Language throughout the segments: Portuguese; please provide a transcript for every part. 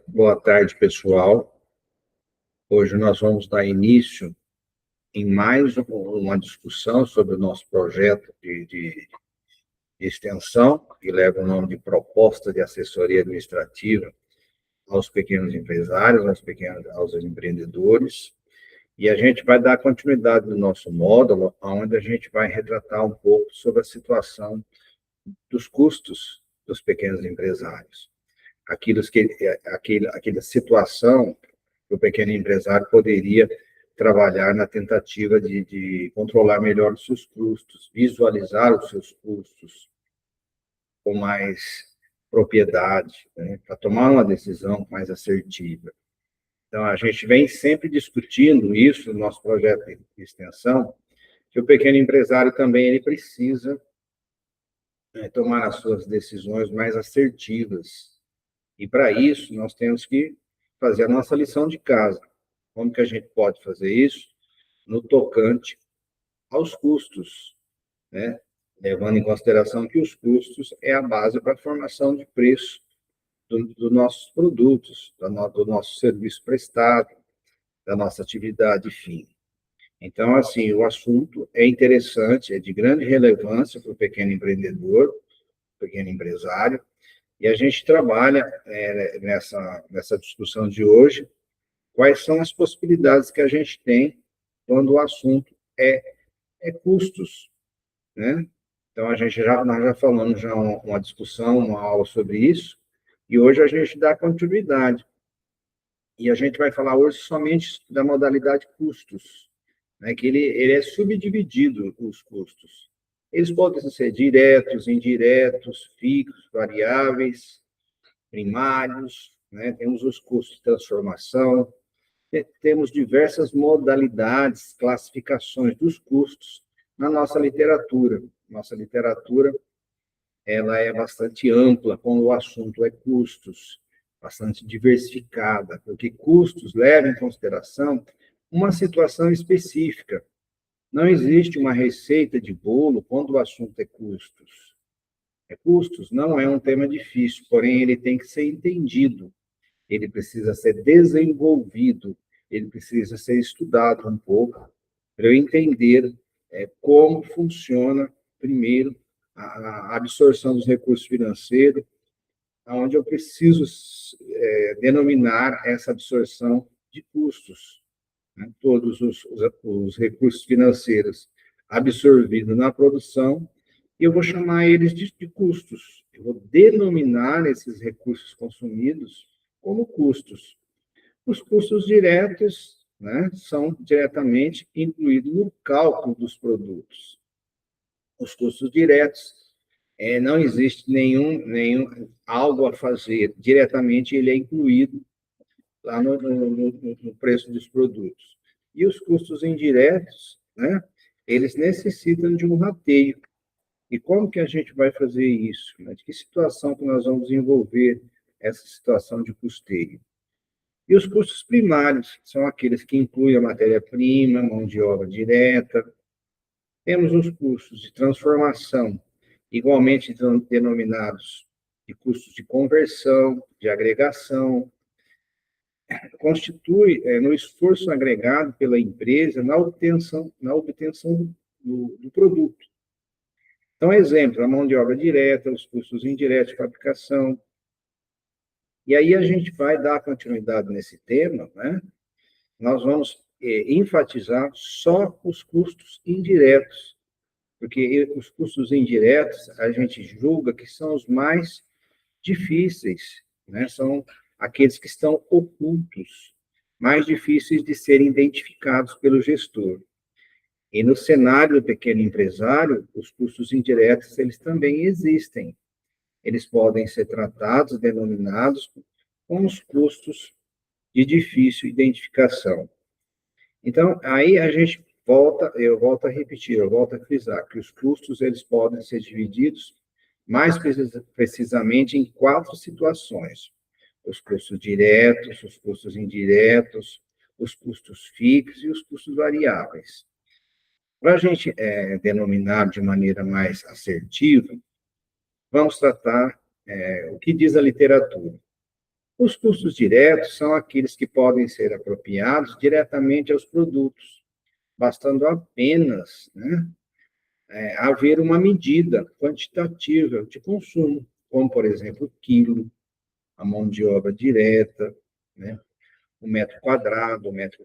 Boa tarde, pessoal. Hoje nós vamos dar início em mais uma discussão sobre o nosso projeto de extensão, que leva o nome de Proposta de Assessoria Administrativa aos pequenos empresários, aos empreendedores. E a gente vai dar continuidade no nosso módulo, onde a gente vai retratar um pouco sobre a situação dos custos dos pequenos empresários. Aquela situação que o pequeno empresário poderia trabalhar na tentativa de controlar melhor os seus custos, visualizar os seus custos com mais propriedade, né, para tomar uma decisão mais assertiva. Então, a gente vem sempre discutindo isso no nosso projeto de extensão, que o pequeno empresário também ele precisa tomar as suas decisões mais assertivas. E, para isso, nós temos que fazer a nossa lição de casa. Como que a gente pode fazer isso? No tocante aos custos, né? Levando em consideração que os custos é a base para a formação de preço dos nossos produtos, do nosso serviço prestado, da nossa atividade fim. Então, assim, o assunto é interessante, é de grande relevância para o pequeno empreendedor, pequeno empresário, e a gente trabalha nessa discussão de hoje quais são as possibilidades que a gente tem quando o assunto é custos, né? Então, nós já falamos já uma discussão, uma aula sobre isso, e hoje a gente dá continuidade. E a gente vai falar hoje somente da modalidade custos, né, que ele é subdividido, os custos. Eles podem ser diretos, indiretos, fixos, variáveis, primários, né? Temos os custos de transformação, temos diversas modalidades, classificações dos custos na nossa literatura. Nossa literatura ela é bastante ampla quando o assunto é custos, bastante diversificada, porque custos levam em consideração uma situação específica. Não existe uma receita de bolo quando o assunto é custos. Custos não é um tema difícil, porém ele tem que ser entendido, ele precisa ser desenvolvido, ele precisa ser estudado um pouco para eu entender como funciona, primeiro, a absorção dos recursos financeiros, onde eu preciso denominar essa absorção de custos, né? Todos os recursos financeiros absorvidos na produção, e eu vou chamar eles de custos. Eu vou denominar esses recursos consumidos como custos. Os custos diretos, né, são diretamente incluídos no cálculo dos produtos. Os custos diretos, não existe nenhum algo a fazer diretamente, ele é incluído lá no preço dos produtos. E os custos indiretos, né, eles necessitam de um rateio. E como que a gente vai fazer isso? Né? De que situação que nós vamos desenvolver essa situação de custeio? E os custos primários são aqueles que incluem a matéria-prima, mão de obra direta. Temos os custos de transformação, igualmente denominados de custos de conversão, de agregação, constitui no esforço agregado pela empresa na obtenção do produto. Então, exemplo, a mão de obra direta, os custos indiretos de fabricação. E aí a gente vai dar continuidade nesse tema, né? Nós vamos enfatizar só os custos indiretos, porque os custos indiretos a gente julga que são os mais difíceis, né? São aqueles que estão ocultos, mais difíceis de serem identificados pelo gestor. E no cenário do pequeno empresário, os custos indiretos, eles também existem. Eles podem ser tratados, denominados como os custos de difícil identificação. Então, aí eu volto a repetir, eu volto a frisar que os custos, eles podem ser divididos mais precisamente em 4 situações: os custos diretos, os custos indiretos, os custos fixos e os custos variáveis. Para a gente denominar de maneira mais assertiva, vamos tratar o que diz a literatura. Os custos diretos são aqueles que podem ser apropriados diretamente aos produtos, bastando apenas, né, haver uma medida quantitativa de consumo, como, por exemplo, o quilo, a mão de obra direta, né, o metro quadrado, o metro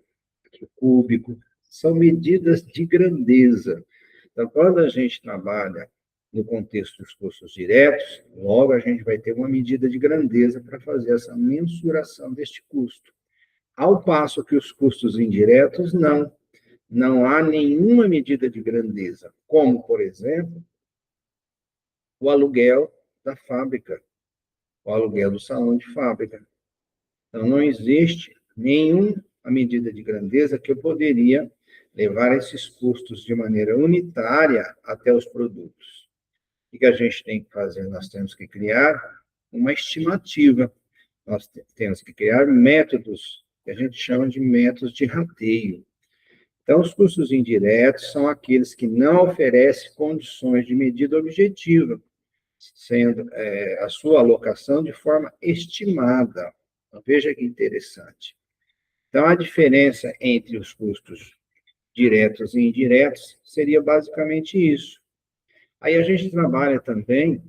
cúbico, são medidas de grandeza. Então, quando a gente trabalha no contexto dos custos diretos, logo a gente vai ter uma medida de grandeza para fazer essa mensuração deste custo. Ao passo que os custos indiretos, não há nenhuma medida de grandeza, como, por exemplo, o aluguel da fábrica, o aluguel do salão de fábrica. Então, não existe nenhuma medida de grandeza que eu poderia levar esses custos de maneira unitária até os produtos. O que a gente tem que fazer? Nós temos que criar uma estimativa, nós temos que criar métodos, que a gente chama de métodos de rateio. Então, os custos indiretos são aqueles que não oferecem condições de medida objetiva, sendo a sua alocação de forma estimada. Então, veja que interessante. Então, a diferença entre os custos diretos e indiretos seria basicamente isso. Aí a gente trabalha também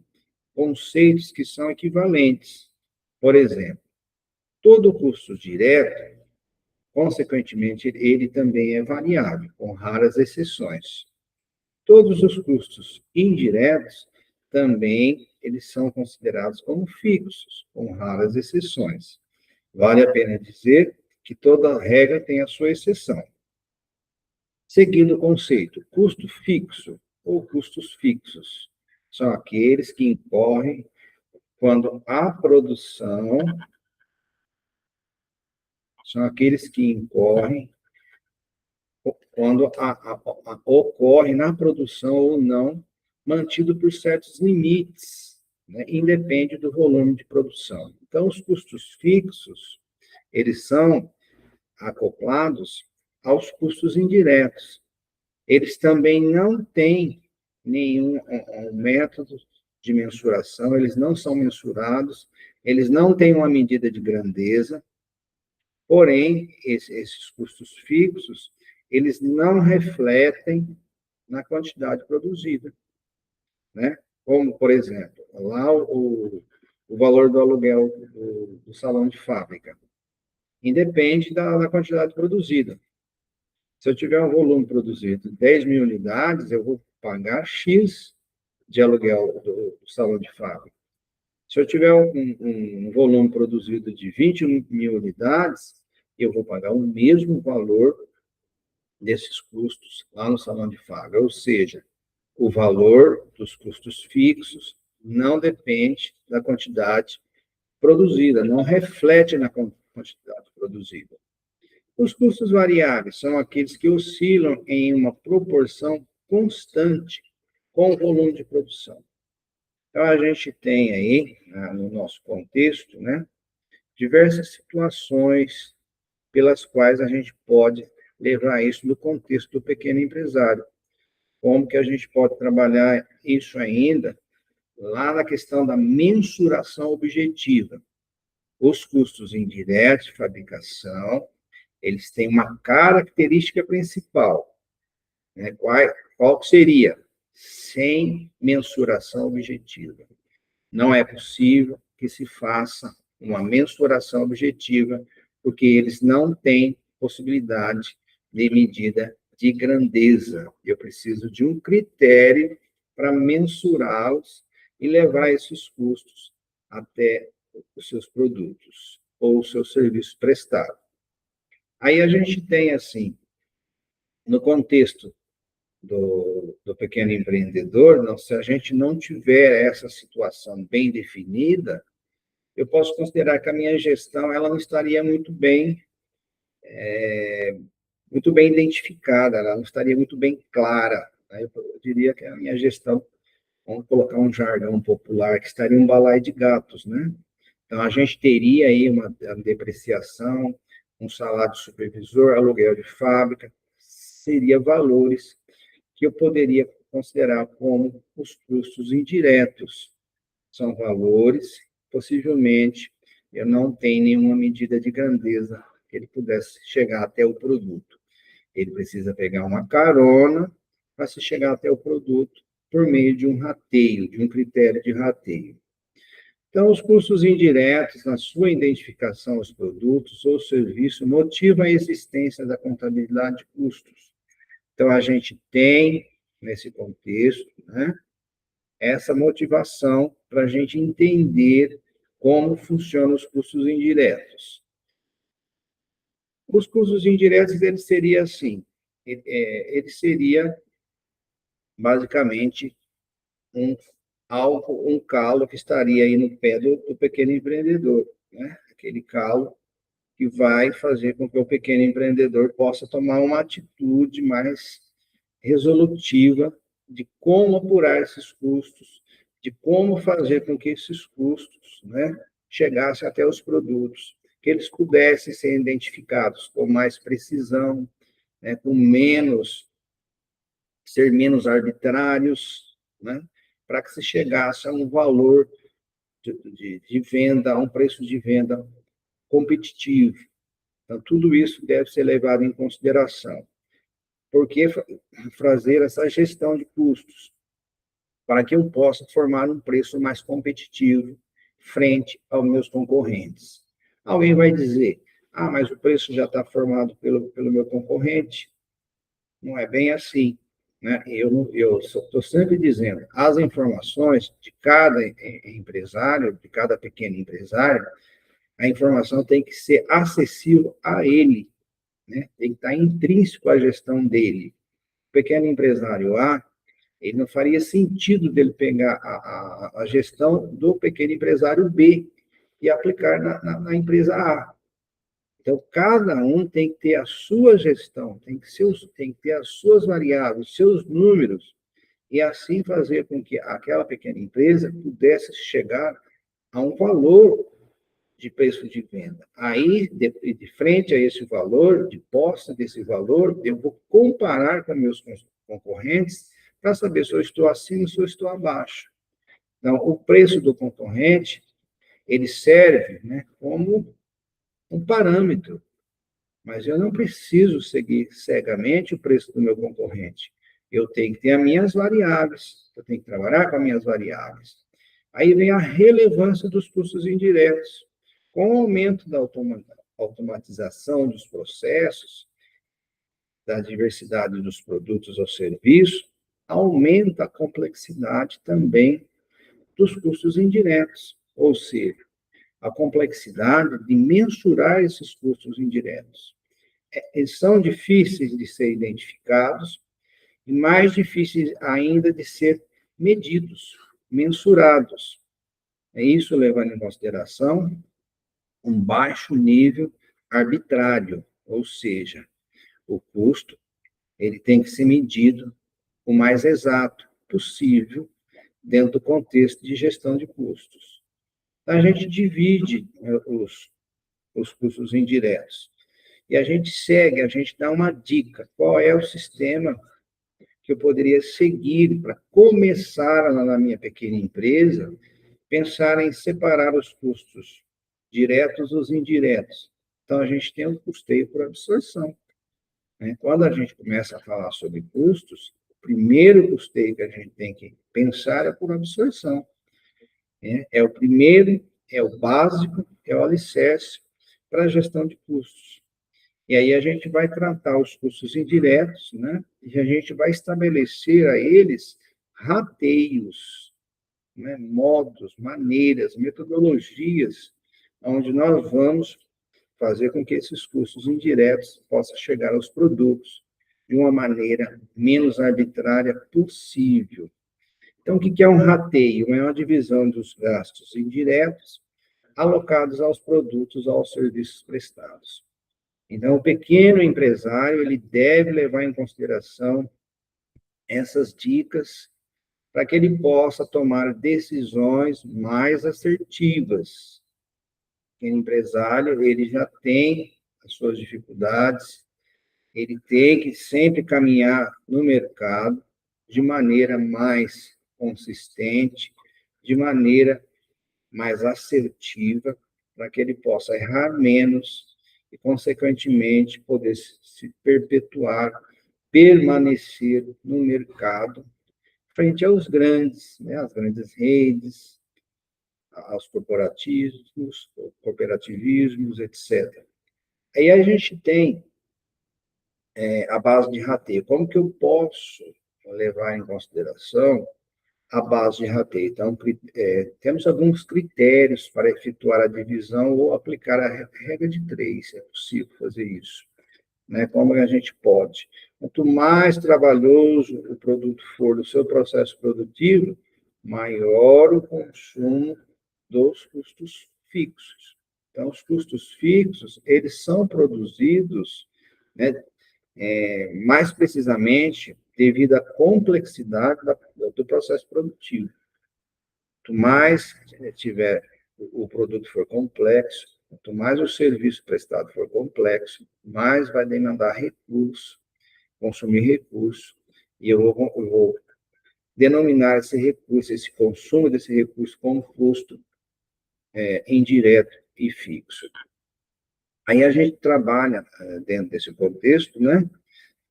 conceitos que são equivalentes. Por exemplo, todo custo direto, consequentemente, ele também é variável, com raras exceções. Todos os custos indiretos também eles são considerados como fixos, com raras exceções. Vale a pena dizer que toda regra tem a sua exceção. Seguindo o conceito, custo fixo ou custos fixos são aqueles que incorrem quando a produção, são aqueles que incorrem quando ocorre na produção ou não, mantido por certos limites, né, independe do volume de produção. Então, os custos fixos, eles são acoplados aos custos indiretos. Eles também não têm nenhum método de mensuração, eles não são mensurados, eles não têm uma medida de grandeza, porém, esses custos fixos, eles não refletem na quantidade produzida, né? Como, por exemplo, lá o valor do aluguel do salão de fábrica independe da quantidade produzida. Se eu tiver um volume produzido de 10 mil unidades, eu vou pagar X de aluguel do salão de fábrica. Se eu tiver um volume produzido de 20 mil unidades, eu vou pagar o mesmo valor desses custos lá no salão de fábrica. Ou seja, o valor dos custos fixos não depende da quantidade produzida, não reflete na quantidade produzida. Os custos variáveis são aqueles que oscilam em uma proporção constante com o volume de produção. Então, a gente tem aí, no nosso contexto, né, diversas situações pelas quais a gente pode levar isso no contexto do pequeno empresário. Como que a gente pode trabalhar isso ainda lá na questão da mensuração objetiva. Os custos indiretos de fabricação, eles têm uma característica principal, né? Qual seria? Sem mensuração objetiva. Não é possível que se faça uma mensuração objetiva, porque eles não têm possibilidade de medida de grandeza. Eu preciso de um critério para mensurá-los e levar esses custos até os seus produtos ou os seus serviços prestados. Aí a gente tem, assim, no contexto do pequeno empreendedor, não, se a gente não tiver essa situação bem definida, eu posso considerar que a minha gestão ela não estaria muito bem identificada, ela não estaria muito bem clara, né? Eu diria que a minha gestão, vamos colocar um jargão popular, que estaria um balaio de gatos, né? Então, a gente teria aí uma depreciação, um salário de supervisor, aluguel de fábrica, seria valores que eu poderia considerar como os custos indiretos. São valores, possivelmente, eu não tenho nenhuma medida de grandeza que ele pudesse chegar até o produto. Ele precisa pegar uma carona para se chegar até o produto por meio de um rateio, de um critério de rateio. Então, os custos indiretos, na sua identificação aos produtos ou serviço, motivam a existência da contabilidade de custos. Então, a gente tem, nesse contexto, né, essa motivação para a gente entender como funcionam os custos indiretos. Os custos indiretos, ele seria assim, ele seria basicamente um calo que estaria aí no pé do pequeno empreendedor, né? Aquele calo que vai fazer com que o pequeno empreendedor possa tomar uma atitude mais resolutiva de como apurar esses custos, de como fazer com que esses custos, né, chegassem até os produtos, que eles pudessem ser identificados com mais precisão, né, ser menos arbitrários, né, para que se chegasse a um valor de venda, a um preço de venda competitivo. Então, tudo isso deve ser levado em consideração. Por que fazer essa gestão de custos? Para que eu possa formar um preço mais competitivo frente aos meus concorrentes. Alguém vai dizer, mas o preço já está formado pelo meu concorrente. Não é bem assim. Né? Eu estou sempre dizendo, as informações de cada empresário, de cada pequeno empresário, a informação tem que ser acessível a ele, né? Tem que estar intrínseco à gestão dele. O pequeno empresário A, ele não faria sentido dele pegar a gestão do pequeno empresário B e aplicar na empresa A. Então, cada um tem que ter a sua gestão, tem que ter as suas variáveis, os seus números, e assim fazer com que aquela pequena empresa pudesse chegar a um valor de preço de venda. Aí, de frente a esse valor, de posse desse valor, eu vou comparar com meus concorrentes para saber se eu estou acima ou se eu estou abaixo. Então, o preço do concorrente, ele serve, né, como um parâmetro, mas eu não preciso seguir cegamente o preço do meu concorrente. Eu tenho que ter as minhas variáveis, eu tenho que trabalhar com as minhas variáveis. Aí vem a relevância dos custos indiretos. Com o aumento da automatização dos processos, da diversidade dos produtos ou serviços, aumenta a complexidade também dos custos indiretos, ou seja, a complexidade de mensurar esses custos indiretos. Eles são difíceis de ser identificados e mais difíceis ainda de ser medidos, mensurados. É isso levando em consideração um baixo nível arbitrário, ou seja, o custo ele tem que ser medido o mais exato possível dentro do contexto de gestão de custos. A gente divide os custos indiretos e a gente dá uma dica, qual é o sistema que eu poderia seguir para começar na minha pequena empresa, pensar em separar os custos diretos dos indiretos. Então, a gente tem um custeio por absorção. Né? Quando a gente começa a falar sobre custos, o primeiro custeio que a gente tem que pensar é por absorção. Né? É o primeiro, é o básico, é o alicerce para a gestão de custos. E aí a gente vai tratar os custos indiretos, né? E a gente vai estabelecer a eles rateios, né? Modos, maneiras, metodologias, onde nós vamos fazer com que esses custos indiretos possam chegar aos produtos de uma maneira menos arbitrária possível. Então, o que é um rateio? É uma divisão dos gastos indiretos alocados aos produtos ou aos serviços prestados. Então, o pequeno empresário, ele deve levar em consideração essas dicas para que ele possa tomar decisões mais assertivas. O pequeno empresário, ele já tem as suas dificuldades, ele tem que sempre caminhar no mercado de maneira mais consistente, de maneira mais assertiva, para que ele possa errar menos e, consequentemente, poder se perpetuar, permanecer no mercado, frente aos grandes, né, às grandes redes, aos corporatismos, cooperativismos, etc. Aí a gente tem a base de rateio. Como que eu posso levar em consideração a base de rateio? Então, temos alguns critérios para efetuar a divisão ou aplicar a regra de 3, é possível fazer isso. Né? Como a gente pode? Quanto mais trabalhoso o produto for do seu processo produtivo, maior o consumo dos custos fixos. Então, os custos fixos, eles são produzidos, né, mais precisamente devido à complexidade do processo produtivo. Quanto mais tiver o produto for complexo, quanto mais o serviço prestado for complexo, mais vai demandar recurso, consumir recurso, e eu vou denominar esse recurso, esse consumo desse recurso como custo indireto e fixo. Aí a gente trabalha dentro desse contexto, né?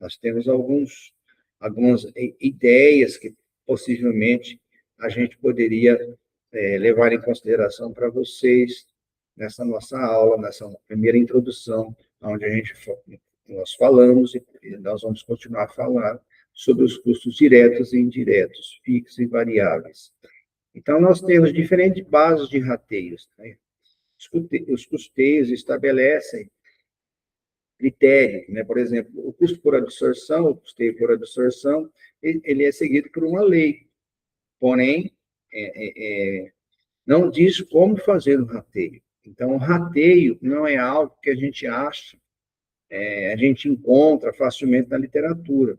Nós temos algumas ideias que possivelmente a gente poderia levar em consideração para vocês nessa nossa aula, nessa primeira introdução, onde nós falamos e nós vamos continuar a falar sobre os custos diretos e indiretos, fixos e variáveis. Então, nós temos diferentes bases de rateios. Né? Os custeios estabelecem critérios, né? Por exemplo, o custo por absorção, o custeio por absorção, ele é seguido por uma lei, porém, não diz como fazer o rateio. Então, o rateio não é algo que a gente acha, a gente encontra facilmente na literatura.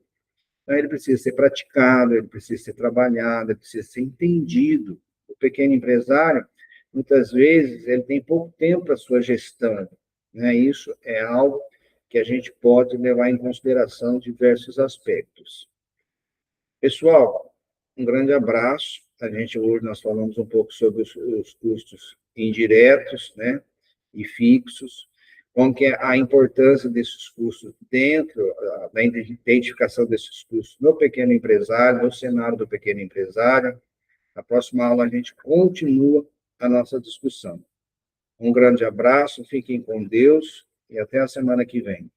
Então, ele precisa ser praticado, ele precisa ser trabalhado, ele precisa ser entendido. O pequeno empresário, muitas vezes, ele tem pouco tempo para a sua gestão. Né? Isso é algo que a gente pode levar em consideração diversos aspectos. Pessoal, um grande abraço. Hoje nós falamos um pouco sobre os custos indiretos, né, e fixos, como que é a importância desses custos dentro da identificação desses custos no pequeno empresário, no cenário do pequeno empresário. Na próxima aula a gente continua a nossa discussão. Um grande abraço, fiquem com Deus e até a semana que vem.